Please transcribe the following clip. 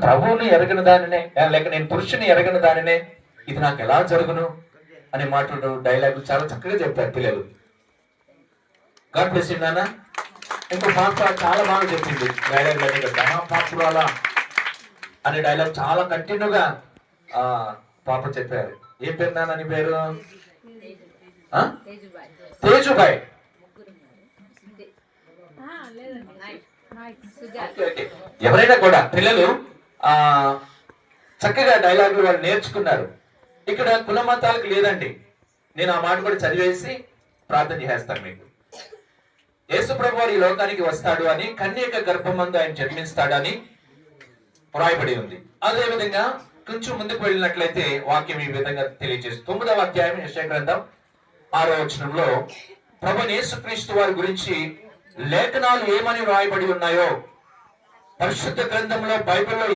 ప్రభువుని ఎరగిన దానినే, లేక నేను పురుషుని ఎరగిన దానినే ఇది నాకు ఎలా జరుగును అనే మాటలు డైలాగ్ చాలా చక్కగా చెప్తారు పిల్లలు. గాడ్ బ్లెస్ యు నాన్న. ఇంకో పాప చాలా బాగా చెప్పింది డైలాగ్ అనే దహాపాత్రురాలా అనే డైలాగ్ చాలా కంటిన్యూగా పాప చెప్పారు. ఏం పేరు నాన్న నీ పేరు? తేజుబాయ్. ఎవరైనా కూడా పిల్లలు చక్కగా డైలాగులు వాళ్ళు నేర్చుకున్నారు. ఇక్కడ కుల మతాలకు లేదండి. నేను ఆ మాట కూడా చదివేసి ప్రార్థన చేస్తాను మీకు. యేసు ప్రభు వారు ఈ లోకానికి వస్తాడు అని, కన్యక గర్భమందు ఆయన జన్మిస్తాడని వ్రాయబడి ఉంది. అదే విధంగా కొంచెం ముందుకు వెళ్ళినట్లయితే వాక్యం ఈ విధంగా తెలియజేస్తుంది. 9వ అధ్యాయం యెషయా గ్రంథం 6వ వచనంలో ప్రభువైన యేసుక్రీస్తు వారి గురించి లేఖనాలు ఏమని వ్రాయబడి ఉన్నాయో, పరిశుద్ధ గ్రంథంలో బైబిల్లో